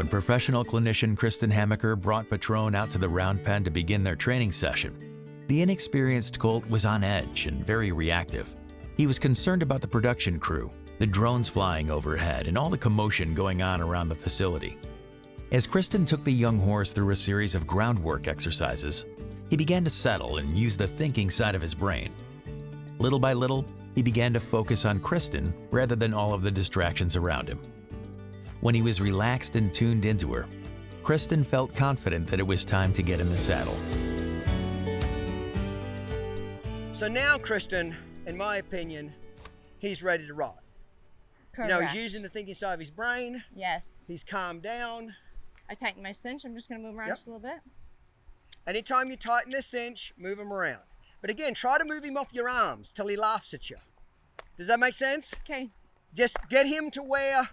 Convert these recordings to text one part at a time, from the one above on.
when professional clinician Kristin brought Patron out to the round pen to begin their training session, the inexperienced colt was on edge and very reactive. He was concerned about the production crew, the drones flying overhead, and all the commotion going on around the facility. As Kristin took the young horse through a series of groundwork exercises, he began to settle and use the thinking side of his brain. Little by little, he began to focus on Kristin rather than all of the distractions around him. When he was relaxed and tuned into her, Kristin felt confident that it was time to get in the saddle. So now, Kristin, in my opinion, he's ready to ride. Correct. You know, he's using the thinking side of his brain. Yes. He's calmed down. I tighten my cinch. I'm just going to move around just a little bit. Anytime you tighten this cinch, move him around. But again, try to move him off your arms till he laughs at you. Does that make sense? Okay. Just get him to where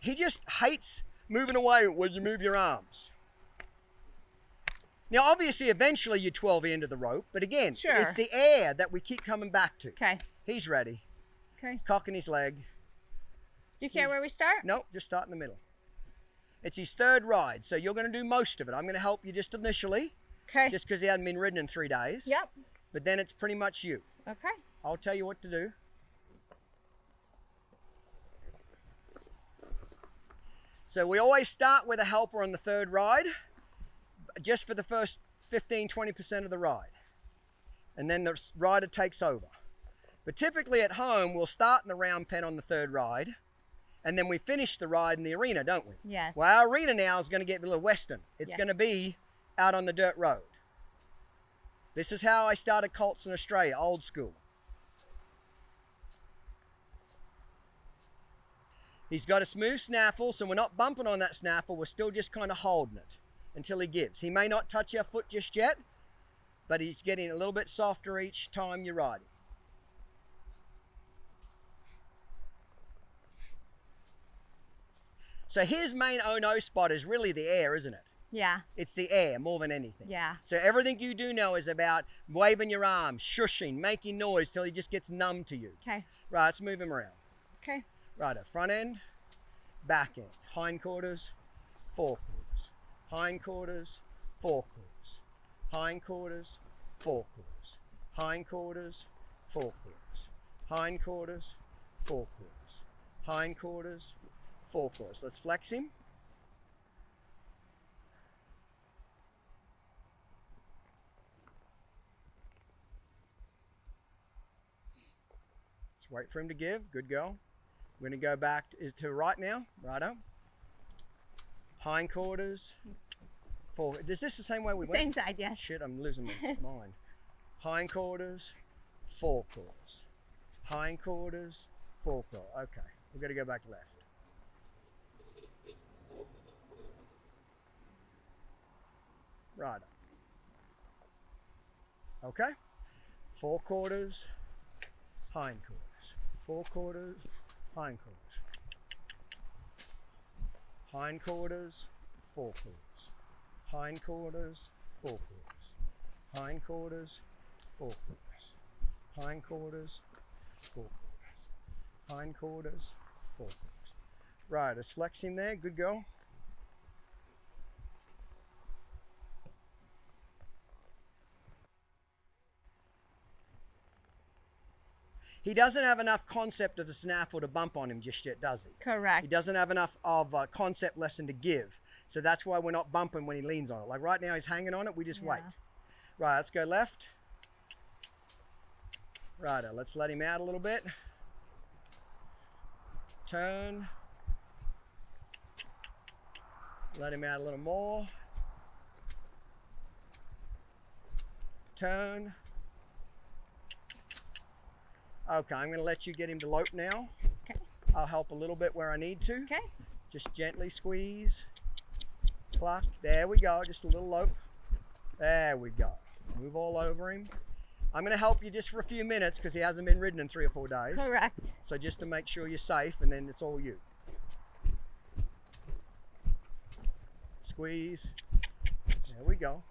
he just hates moving away when you move your arms. Now, obviously, eventually you 12 into the rope, but again, Sure. it's the air that we keep coming back to. Okay. He's ready. Okay. He's cocking his leg. Do you care where we start? Nope, just start in the middle. It's his third ride, so you're going to do most of it. I'm going to help you just initially, Okay. just because he hasn't been ridden in 3 days. Yep. But then it's pretty much you. Okay. I'll tell you what to do. So we always start with a helper on the third ride, just for the first 15-20% of the ride. And then the rider takes over. But typically at home, we'll start in the round pen on the third ride, and then we finish the ride in the arena, don't we? Yes. Well, our arena now is going to get a little western. It's Yes. going to be out on the dirt road. This is how I started colts in Australia, old school. He's got a smooth snaffle, so we're not bumping on that snaffle. We're still just kind of holding it until he gives. He may not touch your foot just yet, but he's getting a little bit softer each time you ride him. So his main oh-no spot is really the air, isn't it? Yeah. It's the air more than anything. Yeah. So everything you do know is about waving your arms, shushing, making noise till he just gets numb to you. Okay. Right, let's move him around. Okay. Right, front end, back end, hindquarters, forequarters, hindquarters, forequarters, hindquarters, forequarters, hindquarters, forequarters, hindquarters, forequarters, hindquarters, forequarters. Let's flex him. Let's wait for him to give. Good girl. We're going to go back to right now. Righto. Hindquarters. Forward. Is this the same way we went? Same side, yes. Shit, I'm losing my mind. Hindquarters, forequarters. Hindquarters, forequarters. Okay, we're going to go back left. Righto. Okay. Forequarters, hindquarters. Forequarters, hindquarters. Hindquarters, forequarters. Hindquarters, forequarters. Hindquarters, forequarters. Hindquarters, forequarters. Hindquarters, forequarters. Right, let's flex him there. Good go. He doesn't have enough concept of the snaffle to bump on him just yet, does he? Correct. He doesn't have enough of a concept lesson to give. So that's why we're not bumping when he leans on it. Like right now he's hanging on it, we just wait. Right, let's go left. Righto, let's let him out a little bit. Turn. Let him out a little more. Turn. Okay, I'm going to let you get him to lope now. Okay. I'll help a little bit where I need to. Okay. Just gently squeeze. Cluck. There we go. Just a little lope. There we go. Move all over him. I'm going to help you just for a few minutes because he hasn't been ridden in 3 or 4 days. Correct. So just to make sure you're safe, and then it's all you. Squeeze. There we go.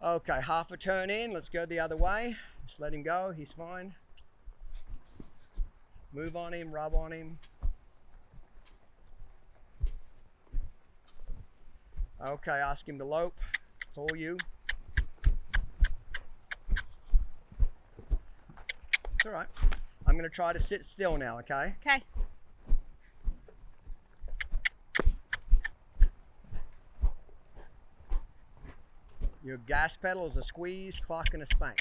Okay, half a turn in. Let's go the other way. Just let him go, he's fine. Move on him, rub on him. Okay, ask him to lope. It's all you. It's all right. I'm going to try to sit still now, okay? Okay. Your gas pedal is a squeeze, cluck, and a spank.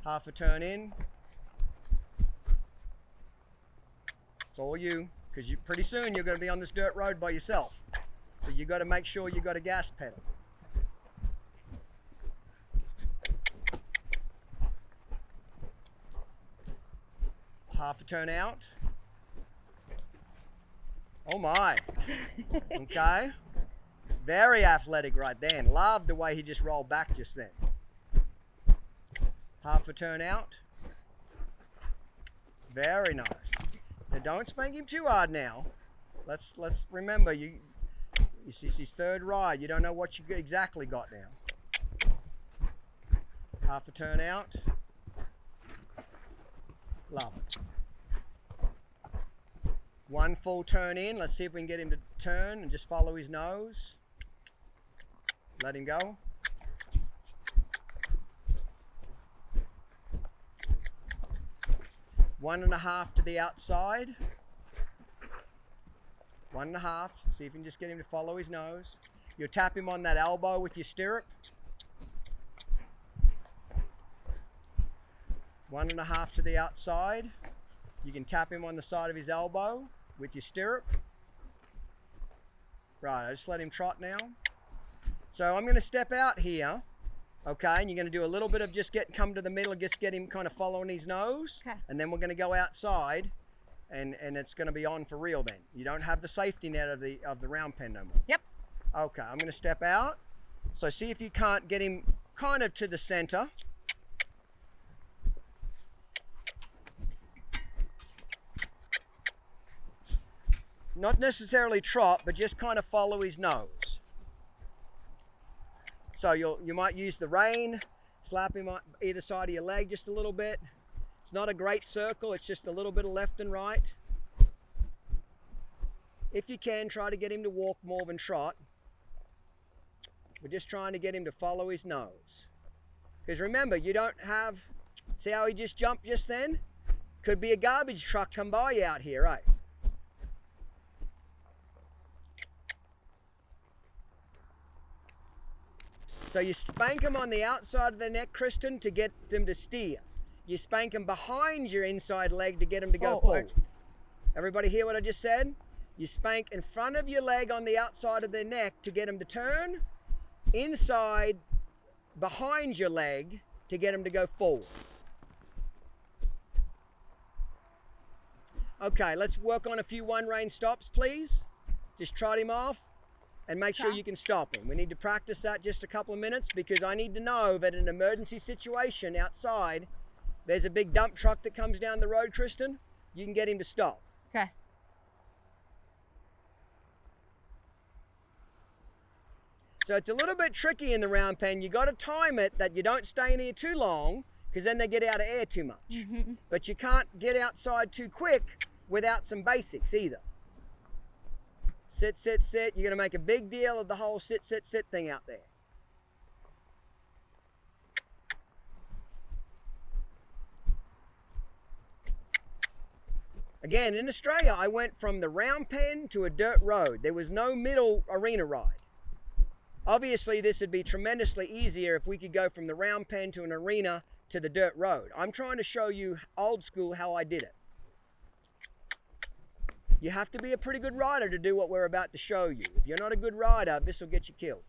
Half a turn in. It's all you, because pretty soon you're going to be on this dirt road by yourself. So you got to make sure you got a gas pedal. Half a turn out. Oh my. Okay. Very athletic right then. Love the way he just rolled back just then. Half a turn out. Very nice. Now don't spank him too hard now. Let's remember you see his third ride. You don't know what you exactly got now. Half a turn out. Love it. One full turn in. Let's see if we can get him to turn and just follow his nose. Let him go. One and a half to the outside. One and a half. See if you can just get him to follow his nose. You'll tap him on that elbow with your stirrup. One and a half to the outside. You can tap him on the side of his elbow with your stirrup. Right, I just let him trot now. So I'm going to step out here, okay, and you're going to do a little bit of just come to the middle and just get him kind of following his nose. Okay. And then we're going to go outside, and it's going to be on for real then. You don't have the safety net of the round pen no more. Yep. Okay, I'm going to step out. So see if you can't get him kind of to the center. Not necessarily trot, but just kind of follow his nose. So you might use the rein, slap him on either side of your leg just a little bit. It's not a great circle, it's just a little bit of left and right. If you can, try to get him to walk more than trot. We're just trying to get him to follow his nose. Because remember, you don't have, see how he just jumped just then? Could be a garbage truck come by you out here, right? So you spank them on the outside of the neck, Kristin, to get them to steer. You spank them behind your inside leg to get them to go forward. Everybody hear what I just said? You spank in front of your leg on the outside of their neck to get them to turn. Inside, behind your leg to get them to go forward. Okay, let's work on a few one rein stops, please. Just trot him off. And make sure you can stop him. We need to practice that just a couple of minutes because I need to know that in an emergency situation outside, there's a big dump truck that comes down the road, Kristin, you can get him to stop. Okay. So it's a little bit tricky in the round pen. You got to time it that you don't stay in here too long because then they get out of air too much. Mm-hmm. But you can't get outside too quick without some basics either. Sit, sit, sit. You're going to make a big deal of the whole sit, sit, sit thing out there. Again, in Australia, I went from the round pen to a dirt road. There was no middle arena ride. Obviously, this would be tremendously easier if we could go from the round pen to an arena to the dirt road. I'm trying to show you old school how I did it. You have to be a pretty good rider to do what we're about to show you. If you're not a good rider, this will get you killed.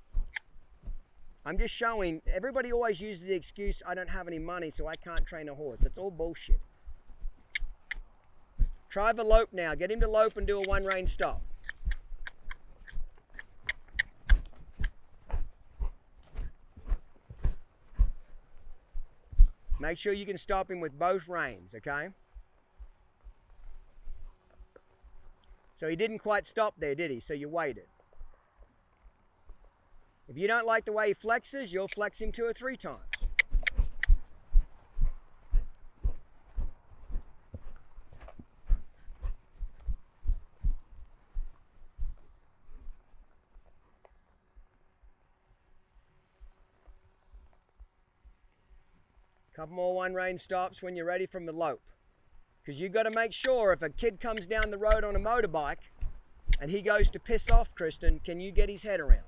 I'm just showing, everybody always uses the excuse, I don't have any money, so I can't train a horse. That's all bullshit. Try the lope now. Get him to lope and do a one rein stop. Make sure you can stop him with both reins, okay? So he didn't quite stop there, did he? So you waited. If you don't like the way he flexes, you'll flex him 2 or 3 times. Couple more one-rein stops when you're ready from the lope. Because you've got to make sure if a kid comes down the road on a motorbike and he goes to piss off Kristin, can you get his head around?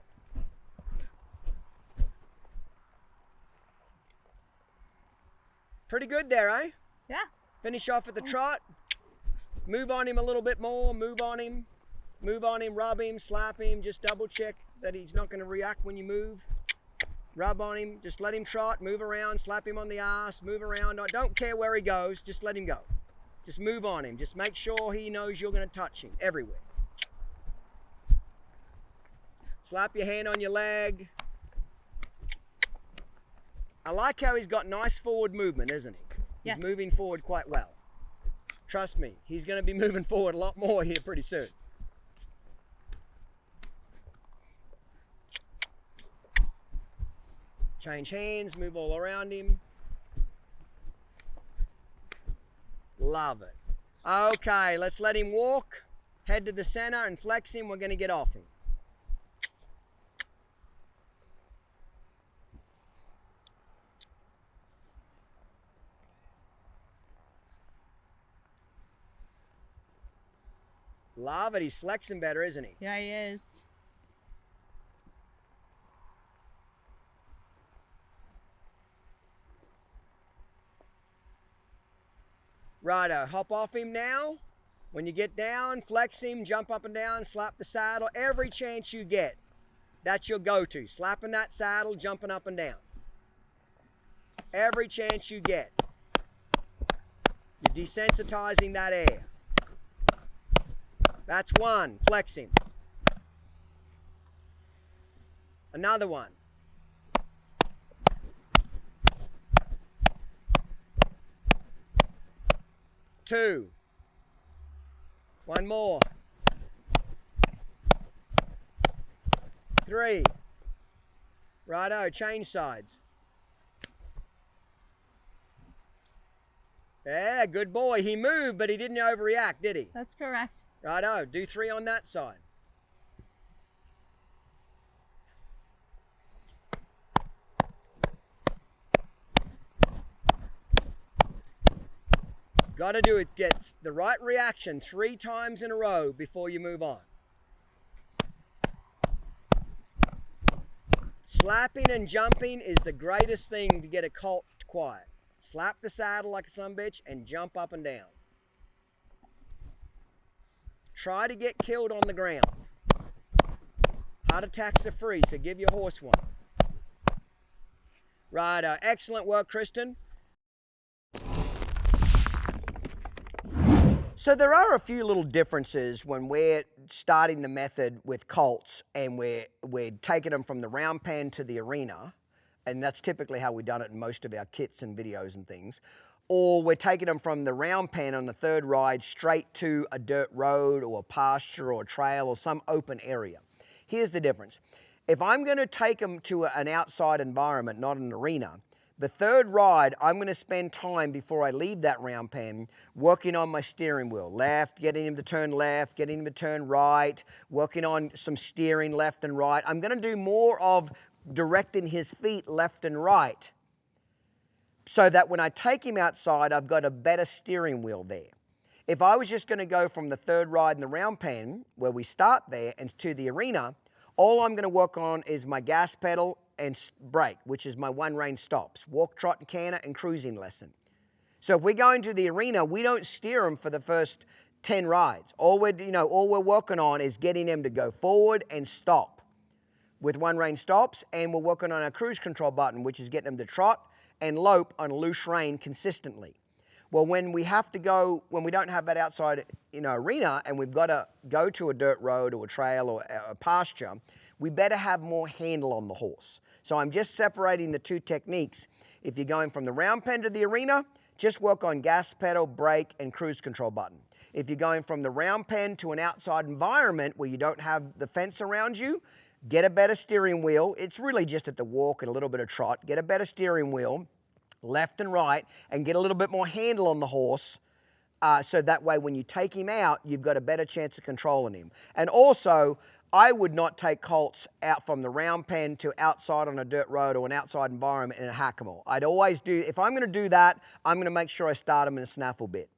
Pretty good there, eh? Yeah. Finish off at the trot. Move on him a little bit more. Move on him, rub him, slap him. Just double check that he's not going to react when you move. Rub on him, just let him trot, move around, slap him on the ass, move around. Don't care where he goes, just let him go. Just move on him. Just make sure he knows you're going to touch him everywhere. Slap your hand on your leg. I like how he's got nice forward movement, isn't he? Yes. He's moving forward quite well. Trust me, he's going to be moving forward a lot more here pretty soon. Change hands, move all around him. Love it. Okay, let's let him walk. Head to the center and flex him. We're going to get off him. Love it. He's flexing better, isn't he? Yeah, he is. Righto, hop off him now. When you get down, flex him, jump up and down, slap the saddle. Every chance you get, that's your go-to. Slapping that saddle, jumping up and down. Every chance you get. You're desensitizing that air. That's one. Flex him. Another one. Two. One more. Three. Righto, change sides. Yeah, good boy. He moved, but he didn't overreact, did he? That's correct. Righto, do 3 on that side. Got to do it, get the right reaction 3 times in a row before you move on. Slapping and jumping is the greatest thing to get a colt quiet. Slap the saddle like a sumbitch and jump up and down. Try to get killed on the ground. Heart attacks are free, so give your horse one. Right, excellent work, Kristin. So there are a few little differences when we're starting the method with colts and we're taking them from the round pen to the arena, and that's typically how we've done it in most of our kits and videos and things, or we're taking them from the round pen on the third ride straight to a dirt road or a pasture or a trail or some open area. Here's the difference. If I'm going to take them to an outside environment, not an arena, the third ride, I'm going to spend time before I leave that round pen working on my steering wheel. Left, getting him to turn left, getting him to turn right, working on some steering left and right. I'm going to do more of directing his feet left and right so that when I take him outside, I've got a better steering wheel there. If I was just going to go from the third ride in the round pen, where we start there, and to the arena, all I'm going to work on is my gas pedal and brake, which is my one rein stops, walk, trot, and canter, and cruising lesson. So if we go into the arena, we don't steer them for the first 10 rides. All we're working on is getting them to go forward and stop with one rein stops, and we're working on our cruise control button, which is getting them to trot and lope on a loose rein consistently. Well, when we don't have that outside arena and we've got to go to a dirt road or a trail or a pasture, we better have more handle on the horse. So I'm just separating the two techniques. If you're going from the round pen to the arena, just work on gas pedal, brake, and cruise control button. If you're going from the round pen to an outside environment where you don't have the fence around you, get a better steering wheel. It's really just at the walk and a little bit of trot. Get a better steering wheel, left and right, and get a little bit more handle on the horse. So that way when you take him out, you've got a better chance of controlling him. And also, I would not take colts out from the round pen to outside on a dirt road or an outside environment in a hack-em-all. I'd always do, if I'm going to do that, I'm going to make sure I start them in a snaffle bit.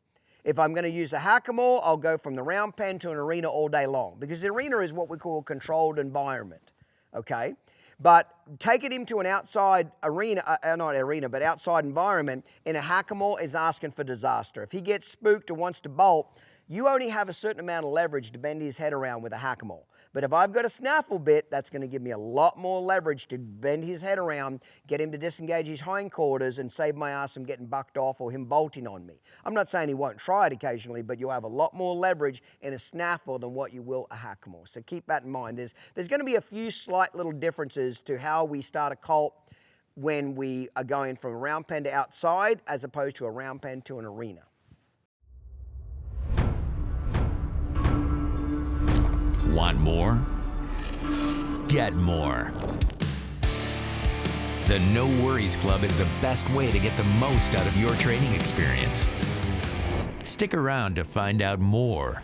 If I'm going to use a hack-em-all, I'll go from the round pen to an arena all day long, because the arena is what we call a controlled environment, okay? But taking him to an outside arena, not arena, but outside environment in a hack-em-all is asking for disaster. If he gets spooked or wants to bolt, you only have a certain amount of leverage to bend his head around with a hack-em-all. But if I've got a snaffle bit, that's going to give me a lot more leverage to bend his head around, get him to disengage his hindquarters, and save my ass from getting bucked off or him bolting on me. I'm not saying he won't try it occasionally, but you'll have a lot more leverage in a snaffle than what you will a hack-em-all. So keep that in mind. There's going to be a few slight little differences to how we start a colt when we are going from a round pen to outside as opposed to a round pen to an arena. Want more? Get more. The No Worries Club is the best way to get the most out of your training experience. Stick around to find out more.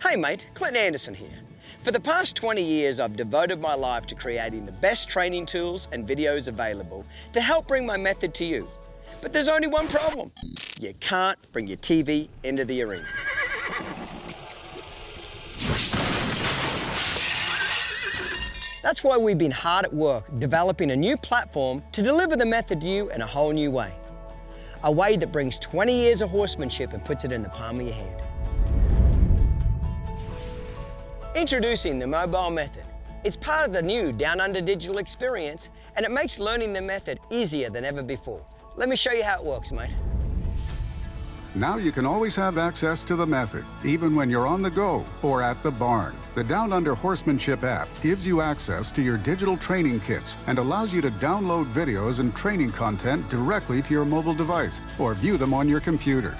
Hey mate, Clinton Anderson here. For the past 20 years, I've devoted my life to creating the best training tools and videos available to help bring my method to you. But there's only one problem. You can't bring your TV into the arena. That's why we've been hard at work developing a new platform to deliver the method to you in a whole new way. A way that brings 20 years of horsemanship and puts it in the palm of your hand. Introducing the mobile method. It's part of the new Down Under digital experience, and it makes learning the method easier than ever before. Let me show you how it works, mate. Now you can always have access to the method, even when you're on the go or at the barn. The Down Under Horsemanship app gives you access to your digital training kits and allows you to download videos and training content directly to your mobile device or view them on your computer.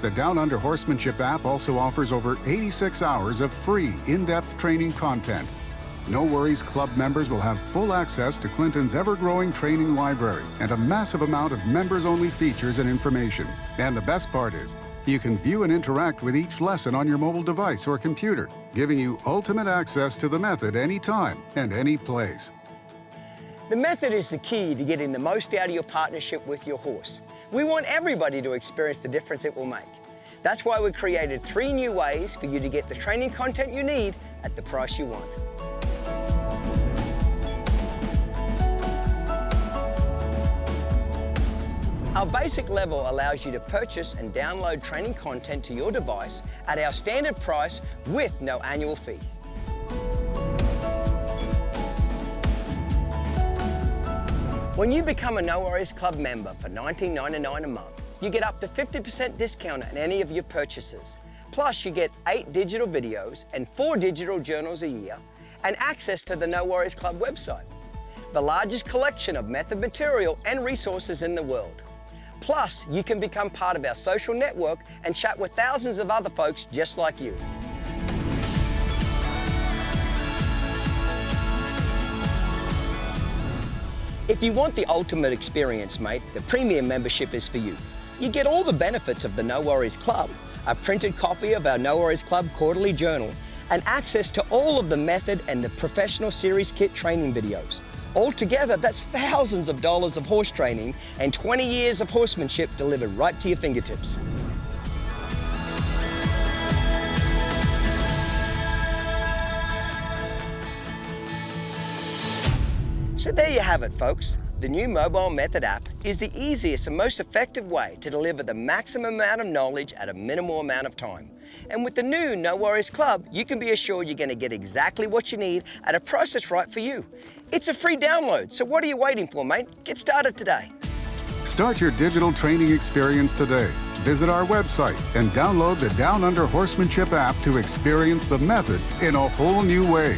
The Down Under Horsemanship app also offers over 86 hours of free, in-depth training content. No Worries Club members will have full access to Clinton's ever-growing training library and a massive amount of members-only features and information. And the best part is, you can view and interact with each lesson on your mobile device or computer, giving you ultimate access to the method anytime and any place. The method is the key to getting the most out of your partnership with your horse. We want everybody to experience the difference it will make. That's why we created 3 new ways for you to get the training content you need at the price you want. Our basic level allows you to purchase and download training content to your device at our standard price with no annual fee. When you become a No Worries Club member for $19.99 a month, you get up to 50% discount on any of your purchases. Plus, you get 8 digital videos and 4 digital journals a year and access to the No Worries Club website, the largest collection of method material and resources in the world. Plus, you can become part of our social network and chat with thousands of other folks just like you. If you want the ultimate experience, mate, the premium membership is for you. You get all the benefits of the No Worries Club, a printed copy of our No Worries Club quarterly journal, and access to all of the method and the professional series kit training videos. Altogether, that's thousands of dollars of horse training and 20 years of horsemanship delivered right to your fingertips. So there you have it, folks. The new mobile method app is the easiest and most effective way to deliver the maximum amount of knowledge at a minimal amount of time. And with the new No Worries Club, you can be assured you're going to get exactly what you need at a price that's right for you. It's a free download, so what are you waiting for, mate? Get started today. Start your digital training experience today. Visit our website and download the Down Under Horsemanship app to experience the method in a whole new way.